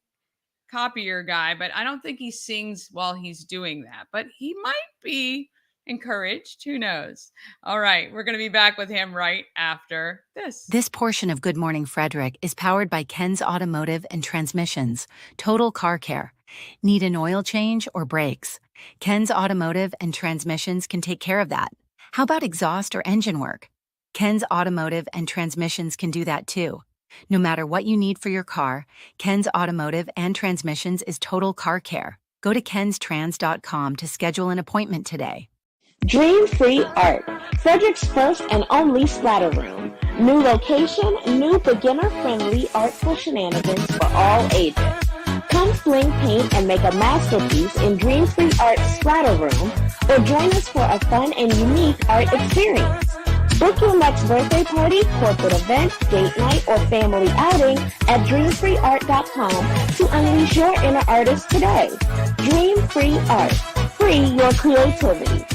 copier guy, but I don't think he sings while he's doing that. But he might be encouraged. Who knows? All right, we're going to be back with him right after this. This portion of Good Morning Frederick is powered by Ken's Automotive and Transmissions, Total Car Care. Need an oil change or brakes? Ken's Automotive and Transmissions can take care of that. How about exhaust or engine work? Ken's Automotive and Transmissions can do that too. No matter what you need for your car, Ken's Automotive and Transmissions is Total Car Care. Go to kenstrans.com to schedule an appointment today. Dream Free Art, Frederick's first and only splatter room. New location, new beginner-friendly artful shenanigans for all ages. Come fling paint and make a masterpiece in Dream Free Art Splatter Room, or join us for a fun and unique art experience. Book your next birthday party, corporate event, date night, or family outing at dreamfreeart.com to unleash your inner artist today. Dream Free Art. Free your creativity.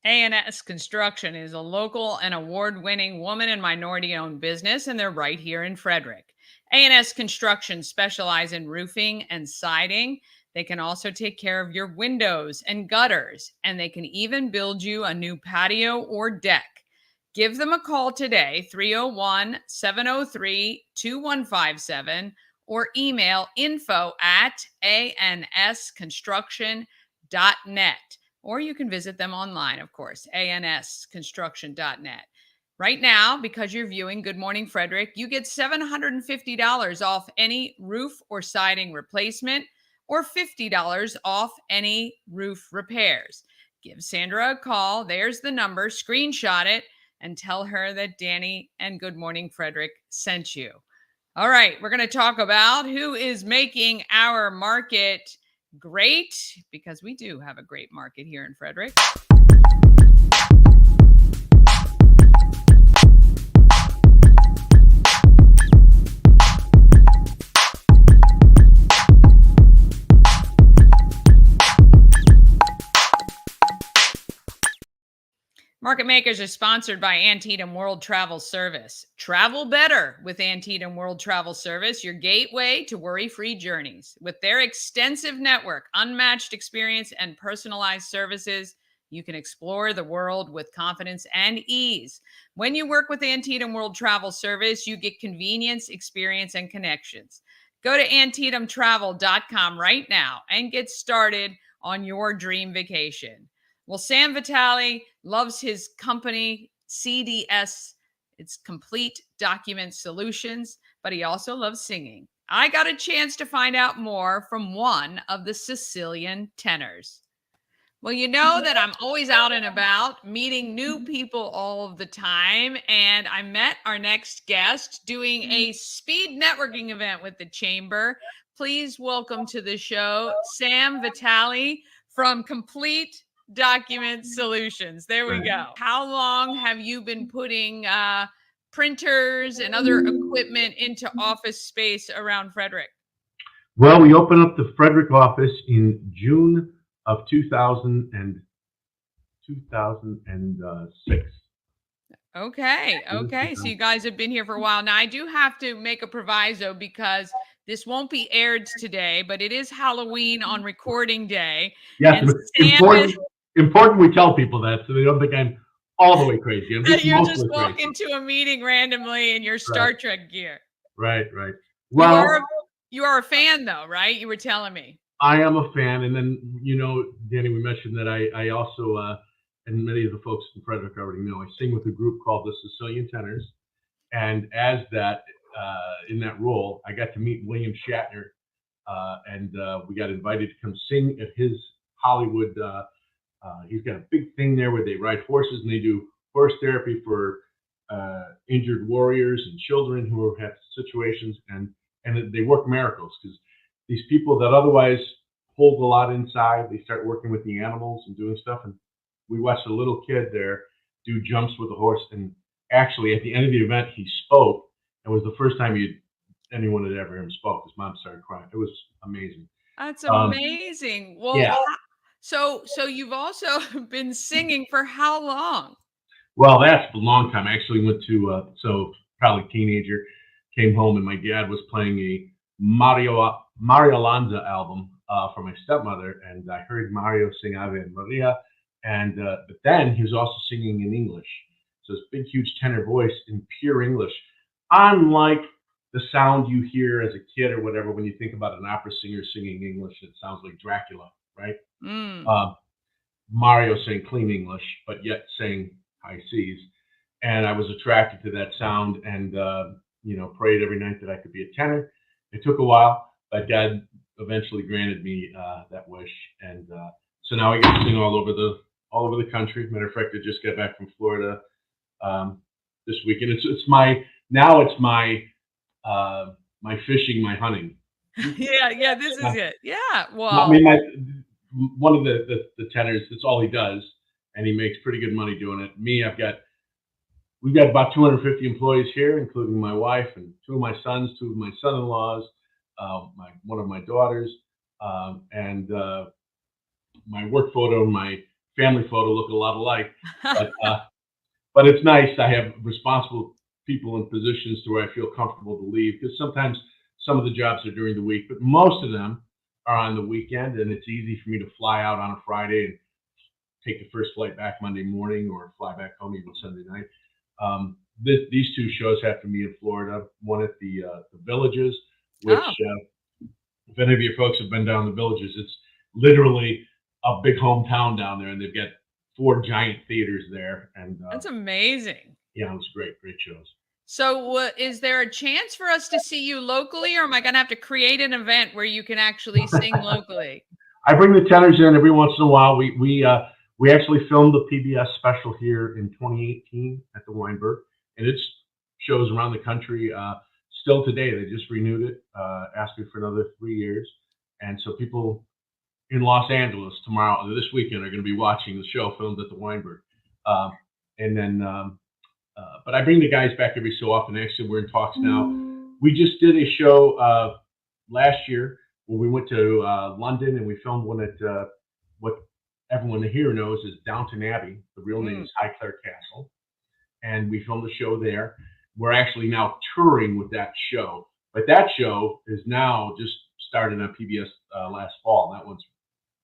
A&S Construction is a local and award-winning woman and minority-owned business, and they're right here in Frederick. A&S Construction specializes in roofing and siding. They can also take care of your windows and gutters, and they can even build you a new patio or deck. Give them a call today, 301-703-2157, or email info@ansconstruction.net. Or you can visit them online, of course, ansconstruction.net. Right now, because you're viewing Good Morning Frederick, you get $750 off any roof or siding replacement, or $50 off any roof repairs. Give Sandra a call. There's the number. Screenshot it and tell her that Danny and Good Morning Frederick sent you. All right, we're going to talk about who is making our market great, because we do have a great market here in Frederick. Market Makers is sponsored by Antietam World Travel Service. Travel better with Antietam World Travel Service, your gateway to worry-free journeys. With their extensive network, unmatched experience, and personalized services, you can explore the world with confidence and ease. When you work with Antietam World Travel Service, you get convenience, experience, and connections. Go to AntietamTravel.com right now and get started on your dream vacation. Well, Sam Vitale loves his company, CDS. It's Complete Document Solutions, but he also loves singing. I got a chance to find out more from one of the Sicilian tenors. Well, you know that I'm always out and about, meeting new people all of the time, and I met our next guest doing a speed networking event with the Chamber. Please welcome to the show, Sam Vitale from Complete Document Solutions. There we go. How long have you been putting printers and other equipment into office space around Frederick? Well, we opened up the Frederick office in June of 2006. Okay. Okay. So you guys have been here for a while. Now I do have to make a proviso because this won't be aired today, but it is Halloween on recording day. Yes, And important. Important we tell people that so they don't think I'm all the way crazy. I'm just you're just mostly crazy. walking to a meeting randomly in your Star Trek gear. Right. Well, you are a fan though, right? You were telling me. I am a fan, and then Danny, we mentioned that I also and many of the folks in Frederick already know I sing with a group called the Sicilian Tenors, and as that in that role, I got to meet William Shatner, and we got invited to come sing at his Hollywood. He's got a big thing there where they ride horses and they do horse therapy for injured warriors and children who have situations, and they work miracles because these people that otherwise hold a lot inside, they start working with the animals and doing stuff. And we watched a little kid there do jumps with a horse, and actually at the end of the event he spoke. It was the first time anyone had ever heard him spoke. His mom started crying. It was amazing. That's amazing. Well, yeah. So you've also been singing for how long? Well, that's a long time. I actually went to so probably teenager, came home and my dad was playing a Mario Lanza album for my stepmother, and I heard Mario sing Ave Maria, and but then he was also singing in English. So this big, huge tenor voice in pure English, unlike the sound you hear as a kid or whatever when you think about an opera singer singing English. It sounds like Dracula, right? Mario sang clean English, but yet sang high C's, and I was attracted to that sound, and prayed every night that I could be a tenor. It took a while, but Dad eventually granted me that wish, and so now I get to sing all over the country. Matter of fact, I just got back from Florida this weekend. It's my fishing, my hunting. Yeah, this is it. Yeah, well, I mean, one of the tenors, that's all he does, and he makes pretty good money doing it. Me, we've got about 250 employees here, including my wife and two of my sons, two of my son-in-laws, one of my daughters, and my work photo and my family photo look a lot alike. But it's nice. I have responsible people in positions to where I feel comfortable to leave, because sometimes some of the jobs are during the week, but most of them are on the weekend, and it's easy for me to fly out on a Friday and take the first flight back Monday morning, or fly back home even Sunday night. These two shows have to be in Florida. One at the Villages, which if any of your folks have been down the Villages, it's literally a big hometown down there, and they've got 4 giant theaters there. And that's amazing. Yeah, it was great shows. So is there a chance for us to see you locally, or am I going to have to create an event where you can actually sing locally? I bring the tenors in every once in a while. We actually filmed the PBS special here in 2018 at the Weinberg, and it's shows around the country still today. They just renewed it, asking for another 3 years. And so people in Los Angeles this weekend, are going to be watching the show filmed at the Weinberg. But I bring the guys back every so often. Actually, we're in talks now. We just did a show last year where we went to London, and we filmed one at what everyone here knows is Downton Abbey. The real name is Highclere Castle. And we filmed a show there. We're actually now touring with that show. But that show is now just started on PBS last fall. That one's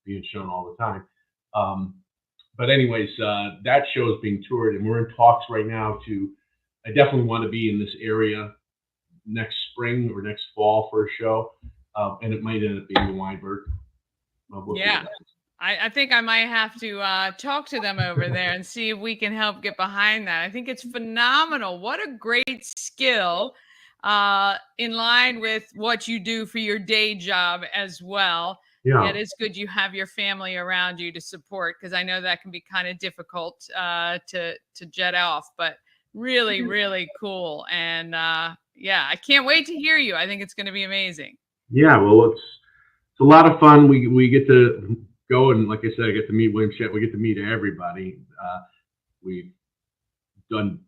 being shown all the time. But anyways, that show is being toured, and we're in talks right now I definitely want to be in this area next spring or next fall for a show. And it might end up being the Weinberg. Yeah. I think I might have to talk to them over there and see if we can help get behind that. I think it's phenomenal. What a great skill in line with what you do for your day job as well. Yeah. It is good you have your family around you to support, because I know that can be kind of difficult to jet off, but really, really cool. And yeah, I can't wait to hear you. I think it's going to be amazing. Yeah, well, it's a lot of fun. We get to go, and like I said, I get to meet William Shatner. We get to meet everybody. We've done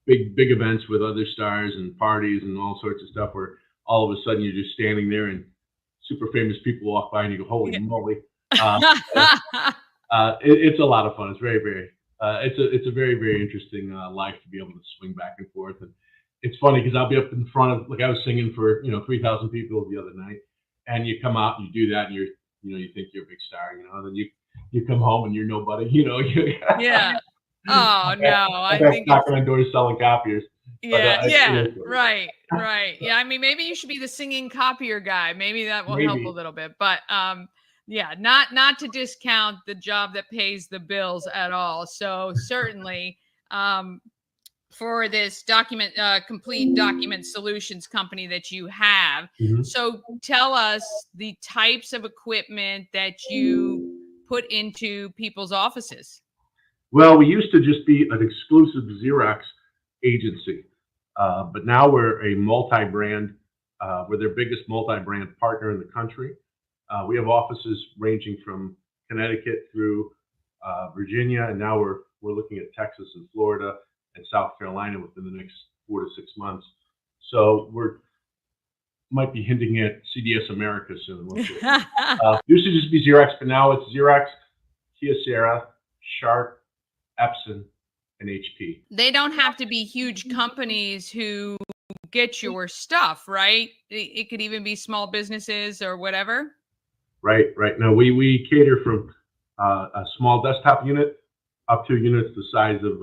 big events with other stars and parties and all sorts of stuff where all of a sudden you're just standing there and super famous people walk by and you go, holy moly. It's a lot of fun. It's very, very it's a very, very interesting life to be able to swing back and forth. And it's funny because I'll be up in front of, like I was singing for 3,000 people the other night, and you come out and you do that, and you think you're a big star, and then you come home and you're nobody, Yeah. Oh no, I think knocking on doors selling copiers. Yeah, right. Yeah, I mean, maybe you should be the singing copier guy. Maybe that will help a little bit. But yeah, not to discount the job that pays the bills at all. So certainly, for this complete document solutions company that you have. So tell us the types of equipment that you put into people's offices. Well, we used to just be an exclusive Xerox agency, but now we're a multi-brand. We're their biggest multi-brand partner in the country. We have offices ranging from Connecticut through Virginia, and now we're looking at Texas and Florida and South Carolina within the next 4 to 6 months. So might be hinting at CDS America soon. Used to just be Xerox, but now it's Xerox, Kyocera, Sharp, Epson, and HP. They don't have to be huge companies who get your stuff, right? It could even be small businesses or whatever. Right. No, we cater from a small desktop unit up to units the size of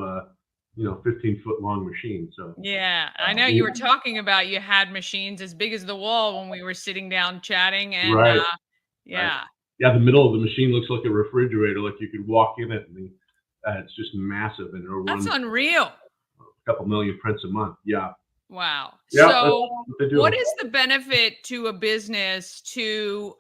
15-foot long machine. So yeah, I know you were talking about you had machines as big as the wall when we were sitting down chatting, and yeah. Yeah, the middle of the machine looks like a refrigerator, like you could walk in it, and it's just massive, and it'll that's run unreal. A couple million prints a month. Yeah. Wow. Yeah, so what is the benefit to a business to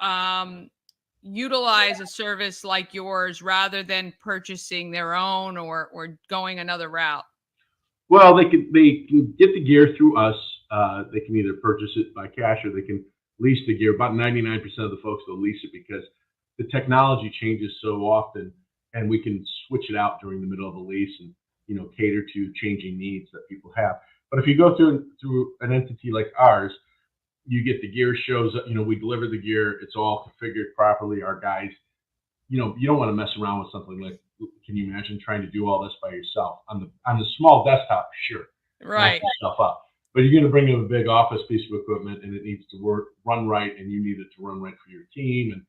utilize a service like yours rather than purchasing their own or going another route? Well, they can get the gear through us. They can either purchase it by cash or they can lease the gear. About 99% of the folks will lease it because the technology changes so often, and we can switch it out during the middle of a lease and cater to changing needs that people have. But if you go through an entity like ours, you get the gear shows up. We deliver the gear. It's all configured properly. Our guys, you don't want to mess around with something like. Can you imagine trying to do all this by yourself on the small desktop? Sure, right. Stuff up. But you're going to bring in a big office piece of equipment, and it needs to run right, and you need it to run right for your team. And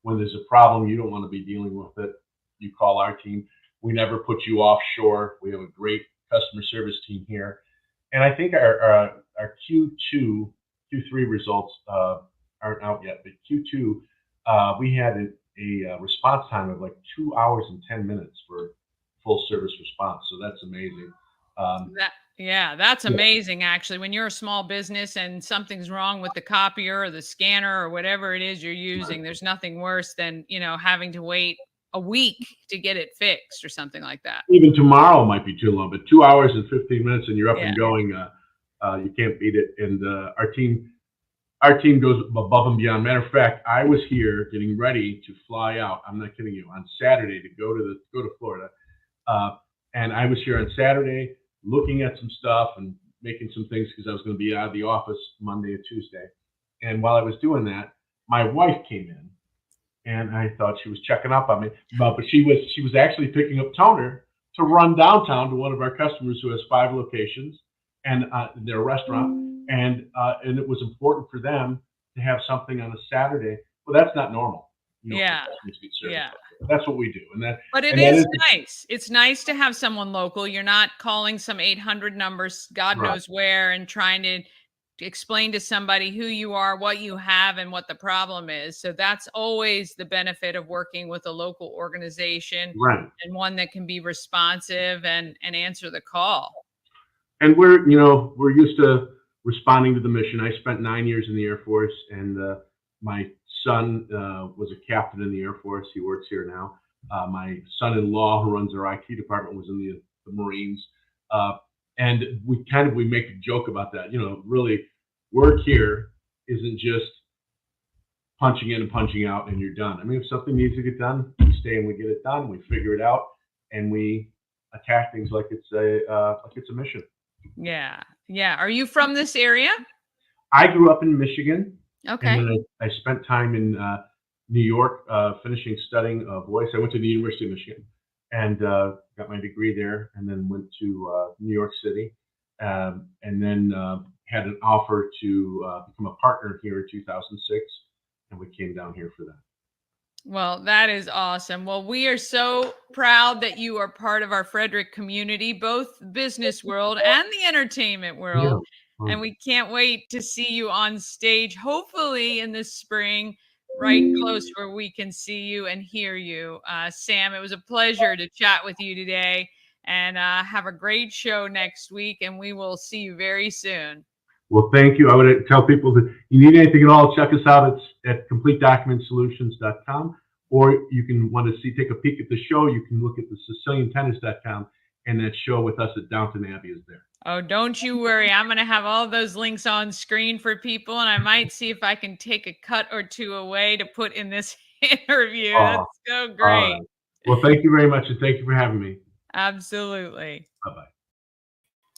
when there's a problem, you don't want to be dealing with it. You call our team. We never put you offshore. We have a great customer service team here. And I think our Q2, Q3 results aren't out yet, but Q2, we had a response time of like 2 hours and 10 minutes for full service response. So that's amazing. That's amazing. Actually, when you're a small business and something's wrong with the copier or the scanner or whatever it is you're using, there's nothing worse than, having to wait a week to get it fixed or something like that. Even tomorrow might be too long, but 2 hours and 15 minutes and you're up and going. You can't beat it. And our team goes above and beyond. Matter of fact, I was here getting ready to fly out. I'm not kidding you. On Saturday to go to Florida, and I was here on Saturday looking at some stuff and making some things because I was going to be out of the office Monday and Tuesday. And while I was doing that, my wife came in. And I thought she was checking up on me, but she was actually picking up toner to run downtown to one of our customers who has 5 locations and their restaurant, and it was important for them to have something on a Saturday. Well, that's not normal. Yeah. That's what we do, But it is nice. It's nice to have someone local. You're not calling some 800 numbers, God knows where, and trying to explain to somebody who you are, what you have, and what the problem is. So that's always the benefit of working with a local organization, right? And one that can be responsive and answer the call. And we're used to responding to the mission. I spent 9 years in the Air Force, and my son was a captain in the Air Force. He works here now. My son-in-law, who runs our IT department, was in the Marines. And we make a joke about that. Really, work here isn't just punching in and punching out and you're done. I mean, if something needs to get done, we stay and we get it done. We figure it out and we attack things like it's a mission. Yeah. Are you from this area? I grew up in Michigan. Okay. And then I spent time in New York, studying voice. I went to the University of Michigan. and got my degree there, and then went to New York City, and then had an offer to become a partner here in 2006, and we came down here for that. Well, that is awesome. Well, we are so proud that you are part of our Frederick community, both the business world and the entertainment world. Yeah. And we can't wait to see you on stage, hopefully in the spring, right close where we can see you and hear you. Sam, it was a pleasure to chat with you today, and have a great show next week. And we will see you very soon. Well, thank you. I would tell people that you need anything at all, check us out at CompleteDocumentSolutions.com, or you can want to take a peek at the show. You can look at the SicilianTennis.com, and that show with us at Downton Abbey is there. Oh, don't you worry. I'm going to have all those links on screen for people, and I might see if I can take a cut or two away to put in this interview. That's so great. Right. Well, thank you very much, and thank you for having me. Absolutely. Bye-bye.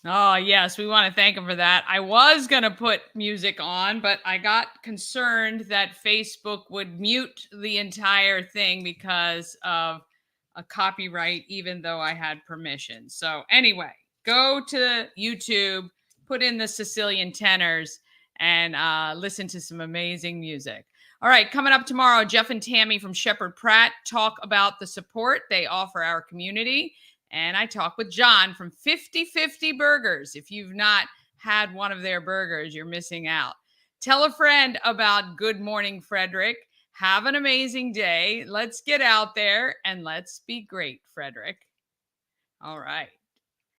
Oh, yes, we want to thank him for that. I was going to put music on, but I got concerned that Facebook would mute the entire thing because of a copyright, even though I had permission. So anyway, go to YouTube, put in the Sicilian Tenors, and listen to some amazing music. All right, coming up tomorrow, Jeff and Tammy from Shepherd Pratt talk about the support they offer our community. And I talk with John from 50/50 Burgers. If you've not had one of their burgers, you're missing out. Tell a friend about Good Morning Frederick. Have an amazing day. Let's get out there and let's be great, Frederick. All right.